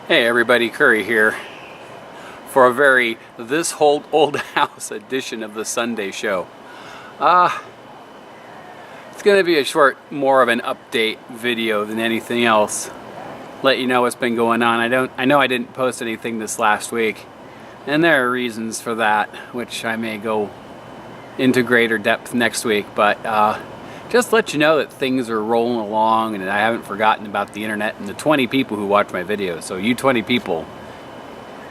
Hey everybody, Curry here for a very This Whole Old House edition of the Sunday show. It's going to be a short, more of an update video than anything else. Let you know what's been going on. I know I didn't post anything this last week, and there are reasons for that, which I may go into greater depth next week, but just let you know that things are rolling along and I haven't forgotten about the internet and the 20 people who watch my videos. So you 20 people,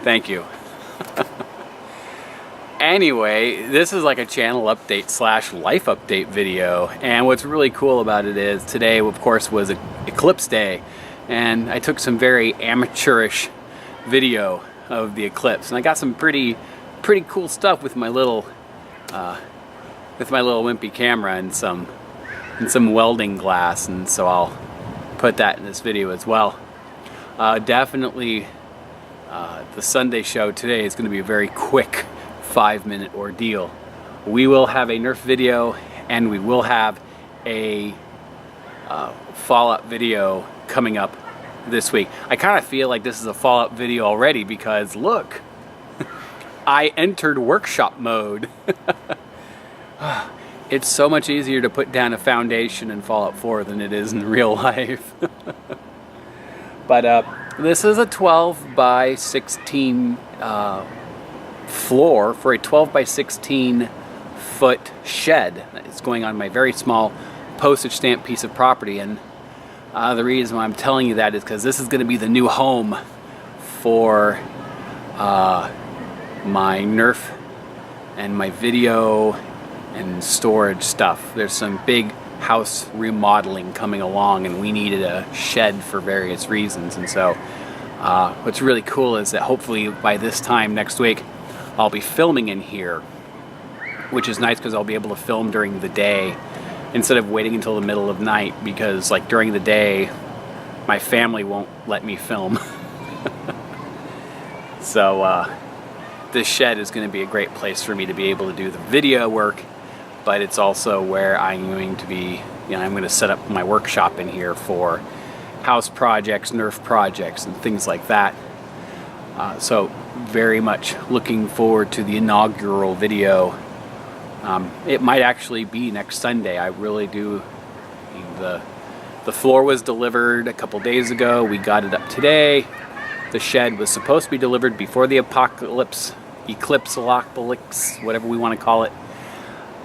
thank you. Anyway, this is like a channel update slash life update video, and what's really cool about it is today, of course, was eclipse day, and I took some very amateurish video of the eclipse, and I got some pretty cool stuff with my little wimpy camera and some welding glass, and so I'll put that in this video as well. Definitely the Sunday show today is going to be a very quick 5-minute ordeal. We will have a Nerf video and we will have a Fallout video coming up this week. I kind of feel like this is a Fallout video already because look, I entered workshop mode. It's so much easier to put down a foundation in Fallout 4 than it is in real life. But this is a 12 by 16 floor for a 12 by 16 foot shed. It's going on my very small postage stamp piece of property, and the reason why I'm telling you that is because this is going to be the new home for my Nerf and my video and storage stuff. There's some big house remodeling coming along, and we needed a shed for various reasons. And so what's really cool is that hopefully by this time next week I'll be filming in here, which is nice because I'll be able to film during the day instead of waiting until the middle of night, because like during the day my family won't let me film. So this shed is going to be a great place for me to be able to do the video work, but it's also where I'm going to be, I'm going to set up my workshop in here for house projects, Nerf projects, and things like that. So very much looking forward to the inaugural video. It might actually be next Sunday. I really do. The floor was delivered a couple days ago. We got it up today. The shed was supposed to be delivered before the eclipse, whatever we want to call it.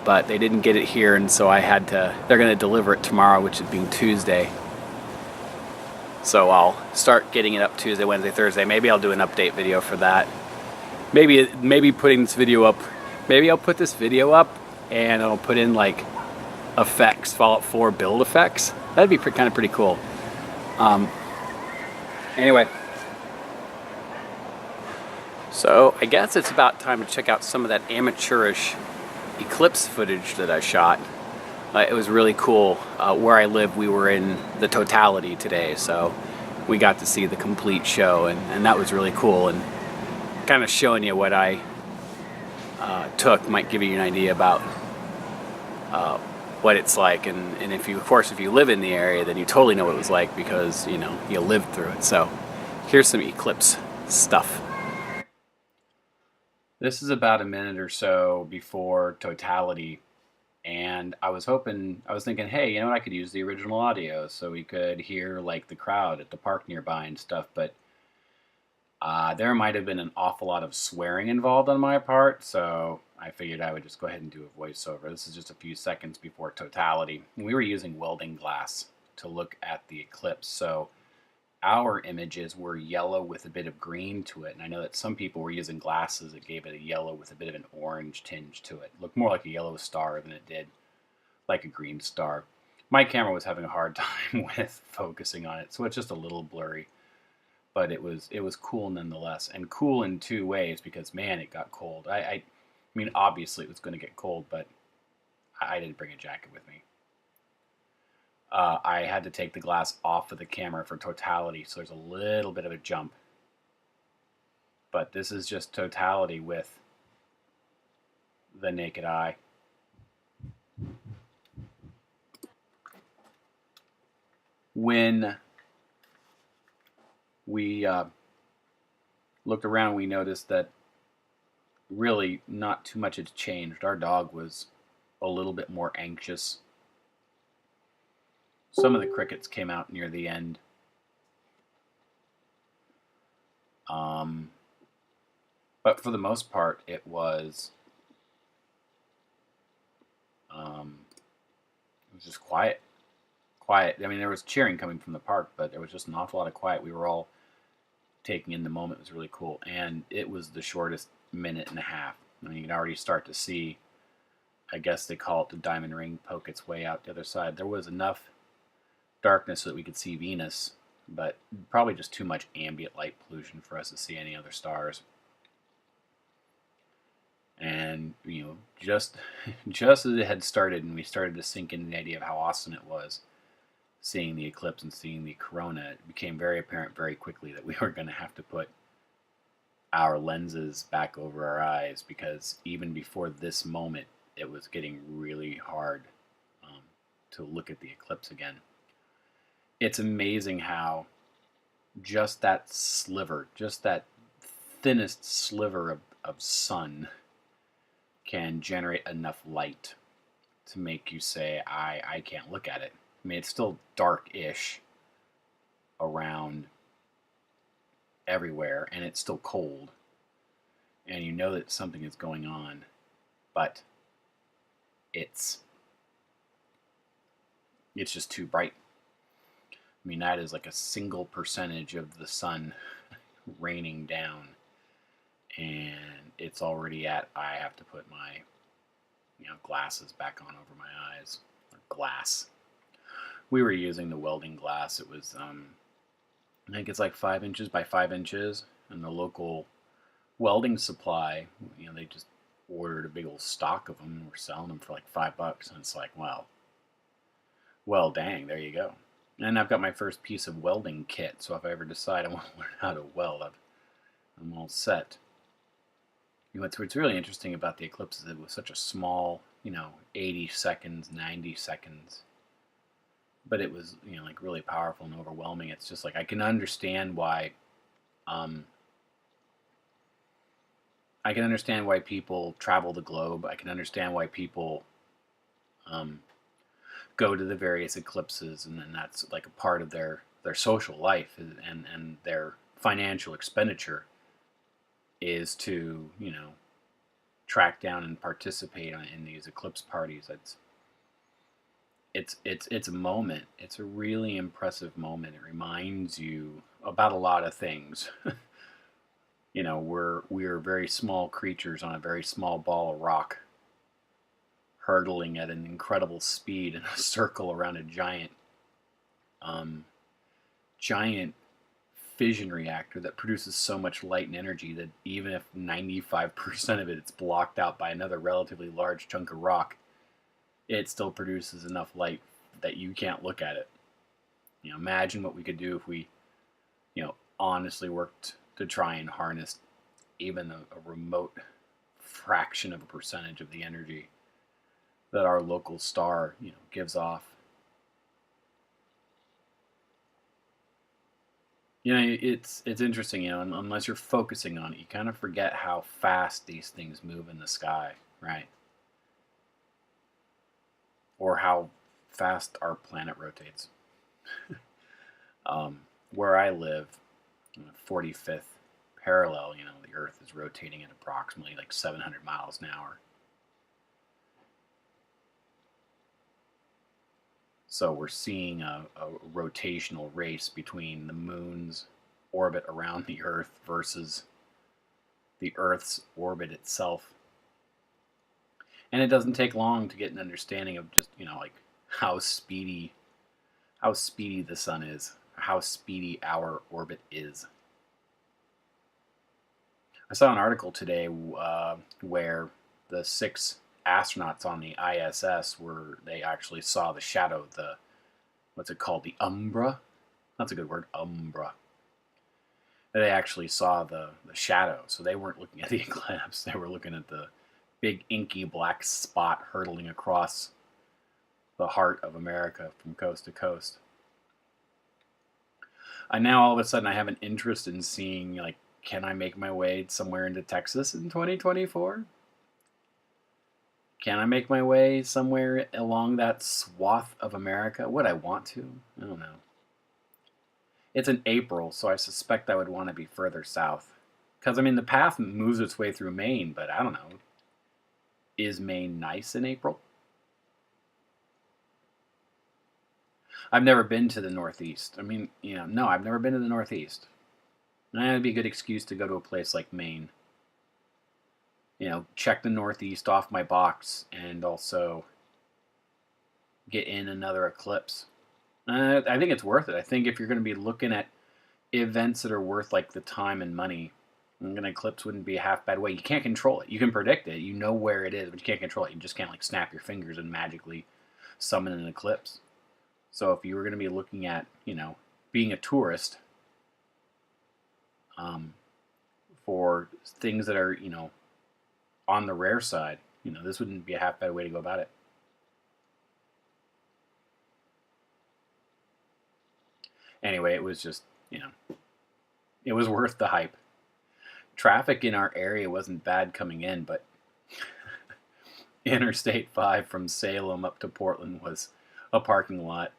But they didn't get it here, and so they're going to deliver it tomorrow, which is being Tuesday. So I'll start getting it up Tuesday, Wednesday, Thursday. Maybe I'll do an update video for that. Maybe putting this video up. Maybe I'll put this video up and I'll put in like effects, Fallout 4 build effects. That'd be kind of pretty cool. Anyway. So I guess it's about time to check out some of that amateurish eclipse footage that I shot. It was really cool. Where I live, we were in the totality today, so we got to see the complete show, and that was really cool. And kind of showing you what I took might give you an idea about what it's like. And if you live in the area, then you totally know what it was like because you lived through it. So here's some eclipse stuff. This is about a minute or so before totality, and I was thinking, hey, you know what, I could use the original audio so we could hear like the crowd at the park nearby and stuff, but there might have been an awful lot of swearing involved on my part, so I figured I would just go ahead and do a voiceover. This is just a few seconds before totality. We were using welding glass to look at the eclipse, so our images were yellow with a bit of green to it, and I know that some people were using glasses that gave it a yellow with a bit of an orange tinge to it. It looked more like a yellow star than it did like a green star. My camera was having a hard time with focusing on it, so it's just a little blurry, but it was cool nonetheless, and cool in two ways because man, it got cold. I mean, obviously it was going to get cold, but I didn't bring a jacket with me. I had to take the glass off of the camera for totality, so there's a little bit of a jump. But this is just totality with the naked eye. When we looked around, we noticed that really not too much had changed. Our dog was a little bit more anxious. Some of the crickets came out near the end. But for the most part, it was just quiet. Quiet. I mean, there was cheering coming from the park, but there was just an awful lot of quiet. We were all taking in the moment. It was really cool. And it was the shortest minute and a half. I mean, you can already start to see, I guess they call it the diamond ring, poke its way out the other side. There was enough darkness so that we could see Venus, but probably just too much ambient light pollution for us to see any other stars. And just as it had started, and we started to sink into the idea of how awesome it was, seeing the eclipse and seeing the corona, it became very apparent very quickly that we were going to have to put our lenses back over our eyes, because even before this moment, it was getting really hard to look at the eclipse again. It's amazing how just that sliver, just that thinnest sliver of sun can generate enough light to make you say, I can't look at it. I mean, it's still dark-ish around everywhere, and it's still cold, and you know that something is going on, but it's just too bright. I mean, that is like a single percentage of the sun raining down, and it's already at, I have to put my glasses back on over my eyes, or glass. We were using the welding glass. It was I think it's like 5 inches by 5 inches, and the local welding supply, they just ordered a big old stock of them, and we're selling them for like $5, and it's like, well, dang, there you go. And I've got my first piece of welding kit, so if I ever decide I want to learn how to weld, I'm all set. What's really interesting about the eclipse is it was such a small, 80 seconds, 90 seconds. But it was, like really powerful and overwhelming. It's just like, I can understand why, people travel the globe. I can understand why people go to the various eclipses, and then that's like a part of their social life, and their financial expenditure is to, track down and participate in these eclipse parties. It's a moment. It's a really impressive moment. It reminds you about a lot of things. We're very small creatures on a very small ball of rock, hurtling at an incredible speed in a circle around a giant fission reactor that produces so much light and energy that even if 95% of it's blocked out by another relatively large chunk of rock, it still produces enough light that you can't look at it. Imagine what we could do if we, honestly worked to try and harness even a remote fraction of a percentage of the energy that our local star, gives off. It's interesting, unless you're focusing on it, you kind of forget how fast these things move in the sky, right? Or how fast our planet rotates. Where I live, 45th parallel, the Earth is rotating at approximately like 700 miles an hour. So we're seeing a rotational race between the moon's orbit around the Earth versus the Earth's orbit itself. And it doesn't take long to get an understanding of just, like how speedy the sun is, or how speedy our orbit is. I saw an article today where the 6 astronauts on the ISS they actually saw the shadow, what's it called, the umbra? That's a good word, umbra. They actually saw the shadow, so they weren't looking at the eclipse. They were looking at the big inky black spot hurtling across the heart of America from coast to coast. And now all of a sudden I have an interest in seeing, like, can I make my way somewhere into Texas in 2024? Can I make my way somewhere along that swath of America? Would I want to? I don't know. It's in April, so I suspect I would want to be further south. Because, I mean, the path moves its way through Maine, but I don't know. Is Maine nice in April? I've never been to the Northeast. I mean, no, I've never been to the Northeast. And that'd be a good excuse to go to a place like Maine. Check the Northeast off my box and also get in another eclipse. I think it's worth it. I think if you're going to be looking at events that are worth like the time and money, an eclipse wouldn't be a half bad way. You can't control it. You can predict it. You know where it is, but you can't control it. You just can't like snap your fingers and magically summon an eclipse. So if you were going to be looking at, being a tourist for things that are, on the rare side, this wouldn't be a half bad way to go about it. Anyway, it was just, it was worth the hype. Traffic in our area wasn't bad coming in, but Interstate 5 from Salem up to Portland was a parking lot.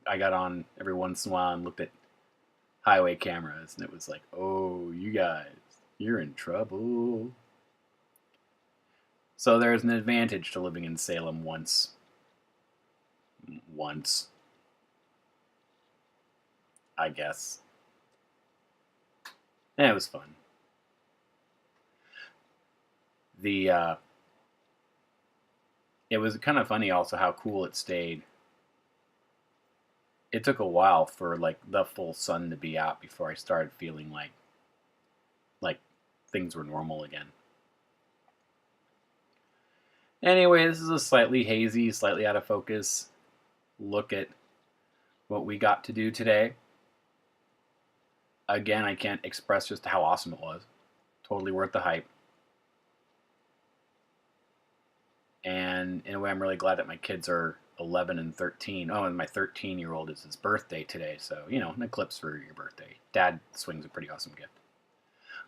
I got on every once in a while and looked at highway cameras, and it was like, oh, you guys, you're in trouble. So there's an advantage to living in Salem once. I guess. And it was fun. It was kind of funny also how cool it stayed. It took a while for like the full sun to be out before I started feeling like things were normal again. Anyway, this is a slightly hazy, slightly out of focus look at what we got to do today. Again, I can't express just how awesome it was. Totally worth the hype. And in a way, I'm really glad that my kids are 11 and 13. Oh, and my 13-year-old is his birthday today. So, an eclipse for your birthday. Dad swings a pretty awesome gift.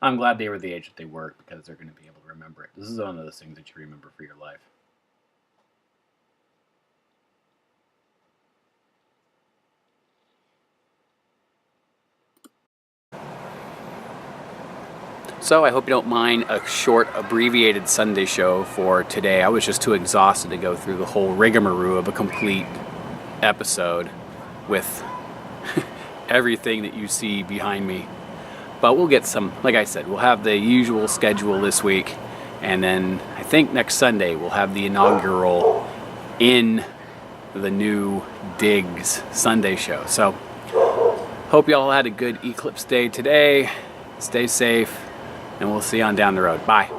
I'm glad they were the age that they were because they're going to be able to remember it. This is one of those things that you remember for your life. So I hope you don't mind a short, abbreviated Sunday show for today. I was just too exhausted to go through the whole rigmarole of a complete episode with everything that you see behind me. But we'll get some, like I said, we'll have the usual schedule this week. And then I think next Sunday we'll have the inaugural in the new Diggs Sunday show. So hope you all had a good eclipse day today. Stay safe. And we'll see you on down the road. Bye.